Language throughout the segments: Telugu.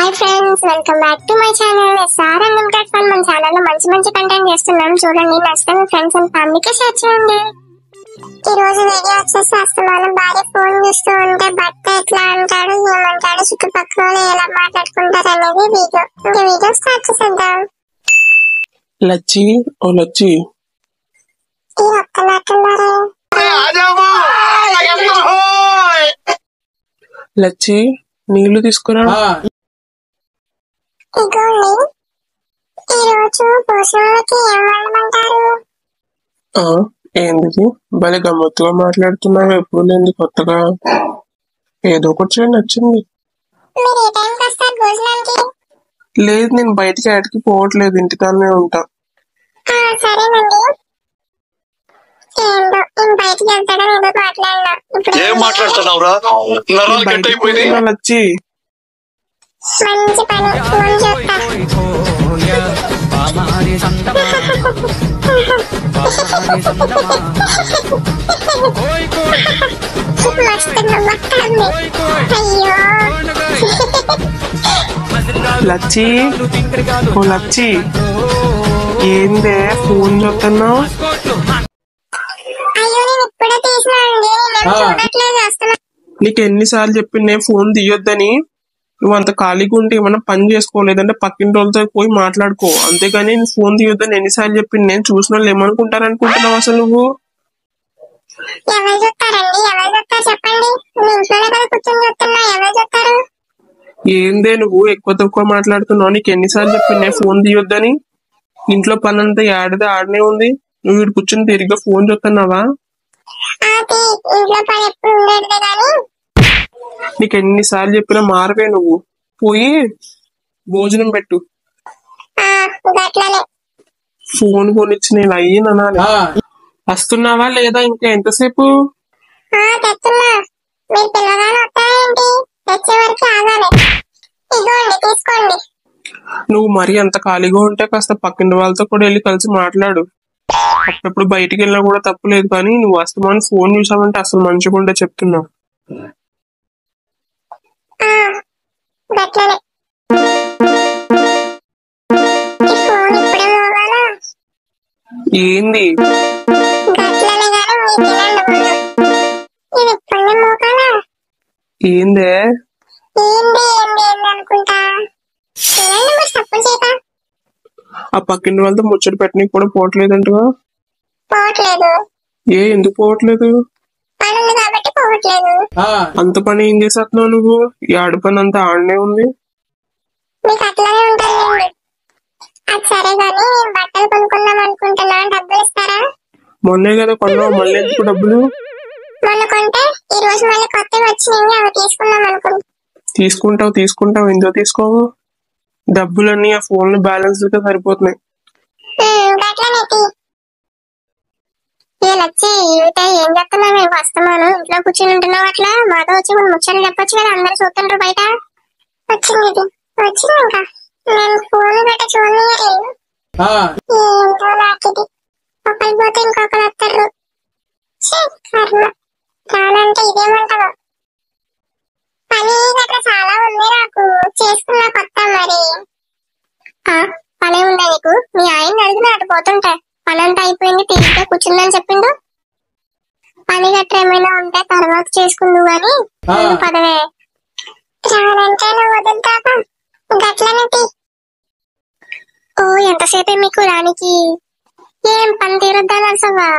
Hi friends, welcome back to my channel SR unlimited fun. మన ఛానల్ లో మంచి కంటెంట్ చేస్తున్నాం, చూడండి. నచ్చితే మీ ఫ్రెండ్స్ అండ్ ఫ్యామిలీకి షేర్ చేయండి. ఈ రోజు వీడియో వచ్చేసి అస్తమానం భార్య ఫోన్ చూస్తూ ఉంటే భర్త ఎట్లా అంటాడు, ఏమంటాడు, చుట్టుపక్కల ఎలా మాట్లాడుకుంటారు అనేది వీడియో. ఇంకా వీడియో స్టార్ట్ చేసేద్దాం. లచ్చి, ఓ లచ్చి, ఈ ఒక్కలాటున్నారే. లచ్చి నీళ్లు తీసుకురా. ఇగోండి, ఈ రోజు భోజనాలకి ఏం వండమంటారు? ఏంది భలే గమ్మత్తుగా మాట్లాడుతున్నావు, ఎప్పుడు లేని కొత్తగా. ఏదో ఒకటి నచ్చింది. మీరు ఏ టైంకి వస్తారు భోజనానికి? లేదు, నేను బయటికి ఆడికి పోవట్లేదు, ఇంటికాడనే ఉంటా. సరేనండి. ఏంటో నేను బయటికి వెళ్తాడో ఏదో మాట్లాడినా. ఏం మాట్లాడుతున్నావురా? నరాలు కట్ అయిపోయింది. లచ్చి మంచి పని, ఫోన్ చూస్తా. మస్తు నవ్వొస్తుంది. అయ్యో లచ్చి, ఓ లచ్చి, ఏందే ఫోన్ చూస్తున్నావు? అయ్యో నేను ఇప్పుడే తీసినా అండి, నేను చూడట్లేదు, వస్తున్నా. నీకు ఎన్నిసార్లు చెప్పింది ఫోన్ తీయొద్దని? నువ్వు అంత ఖాళీగా ఉంటే ఏమన్నా పని చేసుకోలేదంటే పక్కింటి వాళ్ళతో పోయి మాట్లాడుకో, అంతేగాని ఫోన్ తీయొద్దని ఎన్నిసార్లు చెప్పింది. నేను చూసిన వాళ్ళు ఏమనుకుంటారు అనుకుంటున్నావు అసలు నువ్వు? ఎవరు చూస్తారండి? ఎవరు చూస్తారు చెప్పండి? మీ ఇంట్లోనే కదా కూర్చొని చూస్తున్నా, ఎవరు చూస్తారు? ఏందే నువ్వు ఎక్కువ తక్కువ మాట్లాడుతున్నావు? నీకు ఎన్నిసార్లు చెప్పింది ఫోన్ తీయొద్దని? ఇంట్లో పని అంతా ఆడదే ఆడనే ఉంది, నువ్వు ఇక్కడ కూర్చొని తిరిగి ఫోన్ చూస్తున్నావా? ఇంట్లో పని ఎప్పుడు ఉండేది కానీ. నీకు ఎన్నిసార్లు చెప్పినా మారవే నువ్వు. పోయి భోజనం పెట్టు. ఫోన్ కొనిచ్చి నేను అయ్యిననాలి. వస్తున్నావా లేదా? ఇంకా ఎంతసేపు? నువ్వు మరి అంత ఖాళీగా ఉంటే కాస్త పక్కింటి వాళ్ళతో కూడా వెళ్ళి కలిసి మాట్లాడు. అప్పుడప్పుడు బయటికి వెళ్ళినా కూడా తప్పులేదు, కానీ నువ్వు వస్తామని ఫోన్ చూసావంటే అసలు మంచిగా చెప్తున్నా. ఏంది? ఏందే? ఆ పక్కింటి వాళ్ళతో ముచ్చట పెట్టడానికి కూడా పోవట్లేదంటగా? ఏ ఎందుకు పోవట్లేదు? అంత పని ఏం చేసేస్తున్నావు నువ్వు? ఈ ఆడు పని అంతా ఆడనే ఉంది. మొన్నే కదా కొన్నావు, మళ్ళీ ఎందుకు డబ్బులు? తీసుకుంటావు ఎందుకు తీసుకోవు? డబ్బులన్నీ ఆ ఫోన్ లో బ్యాలెన్స్ సరిపోతున్నాయి. ఏం చెప్తున్నావు? వస్తున్నాను, ఇంట్లో కూర్చొని ఉంటున్నావు. అట్లా మాతో వచ్చి మనం ముచ్చట్లు చెప్పొచ్చు కదా, అందరు చూస్తుంటారు బయట. వచ్చింది ఇంకా నేను ఫోన్ పెట్ట చూడలేదు. ఏంటో నాకిది, ఒకరి పోతే ఇంకొకరు వస్తారు. కాలంటే ఇదేమంటారు? పని గట్రా చాలా ఉంది నాకు, చేసుకున్నా కొత్త. మరి పని ఉందా నీకు? మీ ఆయన అడిగిన అటు పోతుంటే పని అంతా అయిపోయింది, తిరిగితే కూర్చుందని చెప్పిండు. పని గట్రా ఏమైనా ఉంటే తర్వాత చేసుకుందు గాని పదవే. రానంటే నువ్వు వదులుతావా? గట్లనేటి. ఓ ఎంతసేపే మీకు రానికి? ఏం పని తీరుద్దాని అసవా?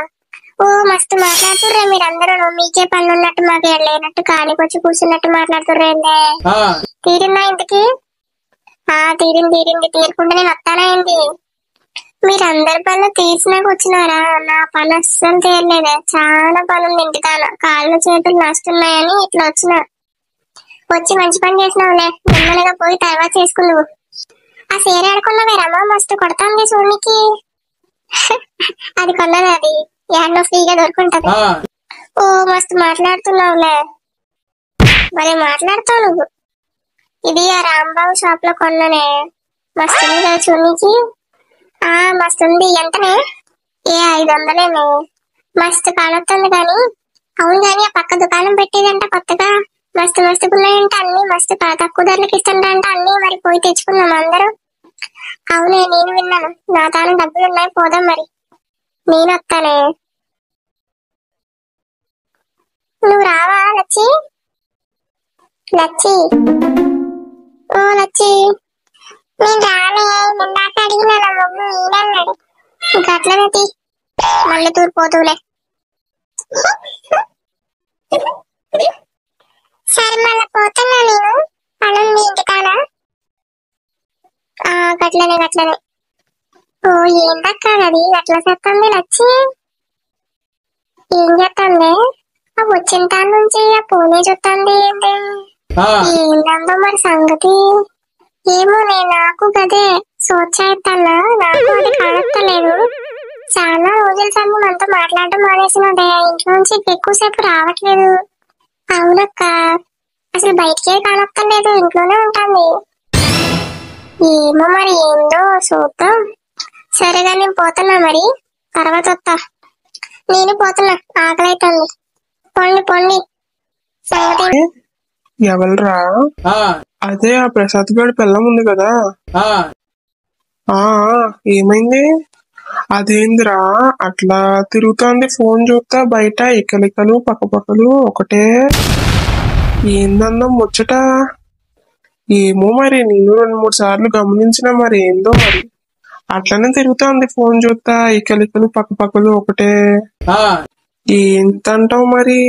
ఓ మస్తు మాట్లాడుతుర్రే మీరందరూ. మీకే పనులు ఉన్నట్టు మాకు లేనట్టు కానికొచ్చి కూర్చున్నట్టు మాట్లాడుతుర్రేందే. తీరిందా ఇంటికి? తీరింది. తీరకుండా నేను వస్తానైంది. మీరందరి పనులు తీర్చినాక వచ్చినారా? నా పని అస్సలు తీరలేదే, చాలా పనుంది ఇంటికాన. కాళ్ళు చేతులు నస్తున్నాయని ఇట్లా వచ్చిన. వచ్చి మంచి పని చేసినావులే, నెమ్మదిగా పోయి తర్వాత చేసుకున్నావు. ఆ సీర ఆడుకున్నావే రమ్మా, మస్తు కొడతాంది సోనికి. అది కొన్నది, అది యాడ్లో ఫ్రీగా దొరుకుంటది. ఓ మస్తు మాట్లాడుతున్నావులే, మరి మాట్లాడతావు నువ్వు. ఇది ఆ రాంబాబు షాప్ లో కొన్ననే, మస్తుంది కదా చూనికి. మస్తుంది. ఎంతనే? 500. మస్తు కానొస్తుంది. కానీ అవును గాని ఆ పక్క దుకాణం పెట్టేదంట కొత్తగా, మస్తు మస్తు ఉన్నాయంట అన్ని, మస్తు తక్కువ ధరలకు ఇస్తుందంట అన్ని. మరి పోయి తెచ్చుకుందాం అందరూ. అవునే, నేను విన్నాను. నా తాను డబ్బులు ఉన్నాయి, పోదాం మరి. నేను వస్తానే. నువ్వు రావా లచ్చి? లచ్చి, ఓ లచ్చి. నేను రానే, నిందాక అడిగిన నా మొగ్గు ఈయనన్నాడు. గట్లనే మళ్ళీ తూరు పోతువులే. సరే మళ్ళీ పోతున్నా నేను, పనుంది ఇంటికాడ. గట్లనే గట్లనే. ఓ ఏంటక్క అది గట్ల చెప్తుంది లచ్చి? ఏం చెప్తుంది? ఆ వచ్చిన దాని నుంచి ఆ పూనే చూస్తుంది ఏంటి? ఏంటందో మరి సంగతి. ఏమోనే, నాకు గదే సోచాయిత్తన్నా, నాకు అది కానక్కలేదు. చాలా రోజుల సంది మనతో మాట్లాడడం మానేసినదే, ఇంట్లో నుంచి ఎక్కువసేపు రావట్లేదు. అవునక్క, అసలు బయటికే కానక్కర్లేదు, ఇంట్లోనే ఉంటుంది. ఏమో మరి ఏందో చూద్దాం. సరేగా నేను పోతున్నా మరి, తర్వాత వస్తా. నేను పోతున్నా, ఆకలి అవుతుంది. పొండి పొండి. సంగతి ఎవరురా? అదే ఆ ప్రసాద్ గారి పిల్లం ఉంది కదా. ఏమైంది? అదేందిరా అట్లా తిరుగుతోంది ఫోన్ చూస్తా బయట, ఇకలికలు పక్కపక్కలు ఒకటే. ఏందన్నా ముచ్చట? ఏమో మరి, నేను 2-3 సార్లు గమనించిన, మరి ఏందో మరి అట్లనే తిరుగుతోంది ఫోన్ చూస్తా, ఇకలికలు పక్కపక్కలు ఒకటే. ఏంటంటావు మరి?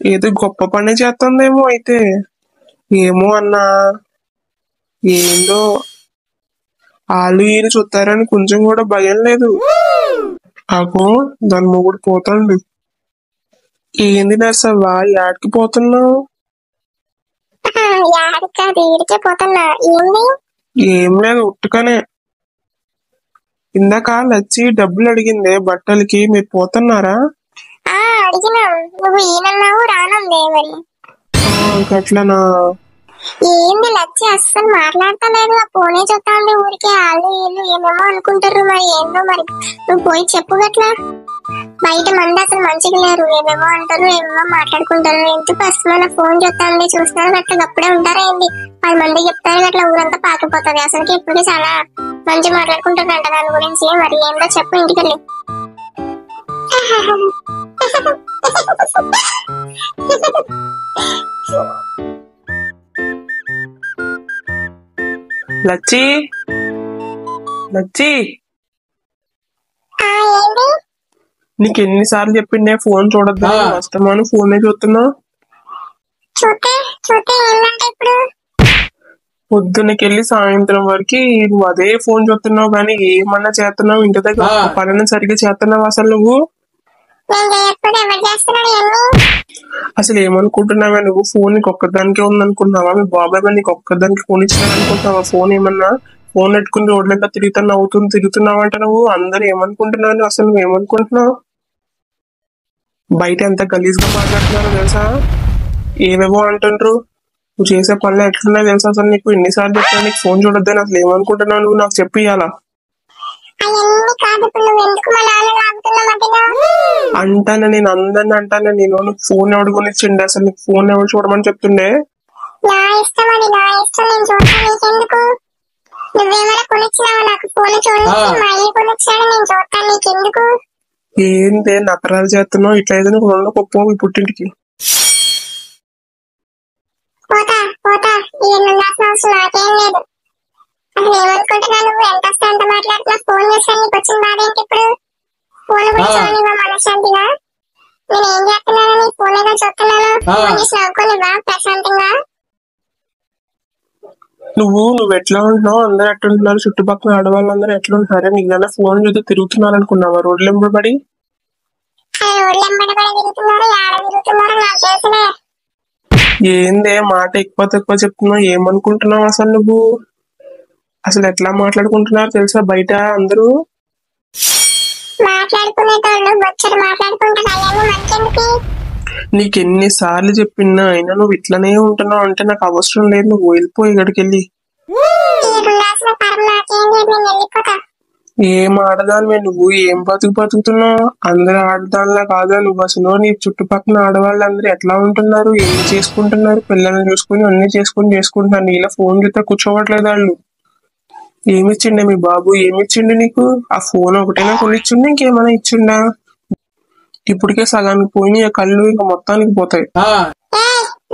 ఏదో గొప్ప పని చేస్తుందేమో అయితే. ఏమో అన్నా, ఏందో వాళ్ళు ఈయన చూస్తారని కొంచెం కూడా భయం లేదు. అగో దాని మొగుడు పోతాండు. ఏంది నర్సవ్వా, యాడికి పోతున్నావు? పోతున్నా. ఏంది? ఏం లేదు, ఉట్టుకనే. ఇందాక లచ్చి డబ్బులు అడిగిందే బట్టలకి, మీరు పోతున్నారా? అడిగినా, నువ్వు ఈయనన్నావు రానందే మరి. గట్లనా? ఏంది లచ్చి అస్సలు మాట్లాడతలేదు, ఆ పోనే చూస్తాండి ఊరికే. వాళ్ళు వీళ్ళు ఏమేమో అనుకుంటారు, మరి ఏందో మరి. నువ్వు పోయి చెప్పు గట్లా. బయట మంది అసలు మంచిగా లేరు, ఏమేమో అంటారు, ఏమేమో మాట్లాడుకుంటారు. ఎందుకు అసలు ఫోన్ చూస్తాండి చూస్తున్నారు గట్లా అప్పుడే ఉంటారా ఏంది? 10 మంది చెప్తారు గట్లా, ఊరంతా పాకిపోతుంది. అసలుకి ఇప్పుడు చాలా మంచి మాట్లాడుకుంటారంట దాని గురించి. మరి ఏందో చెప్పు ఇంటికెళ్ళి. లచ్చి, లచ్చి, నీకు ఎన్నిసార్లు చెప్పిండే ఫోన్ చూడద్దా? వస్తామని ఫోనే చూస్తున్నావు. పొద్దున్నకెళ్ళి సాయంత్రం వరకు నువ్వు అదే ఫోన్ చూస్తున్నావు, కానీ ఏమన్నా చేస్తున్నావు ఇంటి దగ్గర? పనులను సరిగ్గా చేస్తున్నావు అసలు నువ్వు? అసలు ఏమనుకుంటున్నావా నువ్వు? ఫోన్ నీకు ఒక్కదానికే ఉందనుకుంటున్నావా? మీ బాబాయ్ నీకు ఒక్కదానికి ఫోన్ ఇచ్చినాడు అనుకుంటున్నావా? ఫోన్ ఏమన్నా ఫోన్ పెట్టుకుని రోడ్లంతా తిరుగుతున్నావు అంట నువ్వు. అందరు ఏమనుకుంటున్నావు? అసలు నువ్వు ఏమనుకుంటున్నావు? బయట ఎంత గలీజ్గా మాట్లాడుతున్నారో తెలుసా? ఏవేవో అంటుండ్రు. నువ్వు చేసే పనులు ఎట్లున్నాయో తెలుసా? అసలు నీకు ఎన్నిసార్లు చెప్పినా నీకు ఫోన్ చూడొద్దని. అసలు ఏమనుకుంటున్నావు నువ్వు? నాకు చెప్పి ఇయ్యాలా? అంటాను నేను, అందరిని అంటాను నేను. నీకు ఫోన్ ఎవడు కొనిచ్చిండే? అసలు నీకు ఫోన్ ఎవరు చూడమని చెప్తుండే? ఏందే నకరాలు చేస్తున్నావు? ఇట్లా ఏదైనా ఫోన్లో గొప్ప పుట్టింటికి. నువ్వు ఎట్లా ఉంటున్నావు? అందరు ఎట్లుంటున్నారు? చుట్టుపక్కల ఆడవాళ్ళందరూ ఎట్లుంటున్నారే? నీకు ఫోన్ చూస్తే తిరుగుతున్నారు అనుకున్నావా రోడ్లు వెంబడి? ఏందే మాట ఎక్కువ తక్కువ చెప్తున్నావు? ఏమనుకుంటున్నావు అసలు నువ్వు? అసలు ఎట్లా మాట్లాడుకుంటున్నారు తెలుసా బయట అందరూ? నీకు ఎన్నిసార్లు చెప్పినా అయినా నువ్వు ఇట్లనే ఉంటున్నావు అంటే నాకు అవసరం లేదు. నువ్వు వెళ్ళిపోయి ఇక్కడికి వెళ్ళి. ఏం ఆడదానివే నువ్వు, ఏం బతుకుతున్నావు? అందరు ఆడదానిలా కాదా నువ్వు? అసలు నీ చుట్టుపక్కల ఆడవాళ్ళందరూ ఎట్లా ఉంటున్నారు, ఏం చేసుకుంటున్నారు? పిల్లల్ని చూసుకుని అన్ని చేసుకుంటున్నారు. నీలా ఫోన్ చూస్తే కూర్చోవట్లేదు వాళ్ళు. ఏమిచ్చిండే మీ బాబు, ఏమిచ్చిండు నీకు? ఆ ఫోన్ ఒకటైనా కొనిచ్చిండు, ఇంకేమైనా ఇచ్చిండా? ఇప్పటికే సగానికి పోయినాయి ఆ కళ్ళు, ఇంకా మొత్తానికి పోతాయి.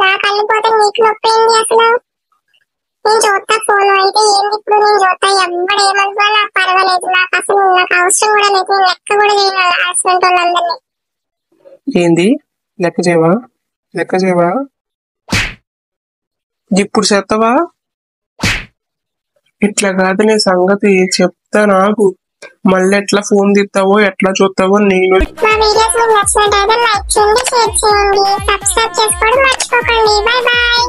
నా కళ్ళు పోతే నీకు నొప్పి ఏంది అసలు? నేను చూస్తా ఫోన్ అయితే ఏంది ఇప్పుడు? నేను చూస్తా ఎవ్వడు ఏమనుకున్నా నాకు పర్వాలేదు. నాకు అసలు నాకు అవసరం కూడా లేదు. నేను లెక్క కూడా చేయను యాక్సిడెంట్ వాళ్ళందరినీ. ఏంది లెక్క చేయవా? ఇప్పుడు చేస్తావా? ఇట్లా కాదు నీ సంగతి, చెప్తా నాకు. మళ్ళీ ఎట్లా ఫోన్ తీస్తావో ఎట్లా చూస్తావో నేను. మా వీడియోస్ మీకు నచ్చినట్టయితే లైక్ చేయండి, షేర్ చేయండి, సబ్స్క్రైబ్ చేసుకోవడం మర్చిపోకండి. Bye bye.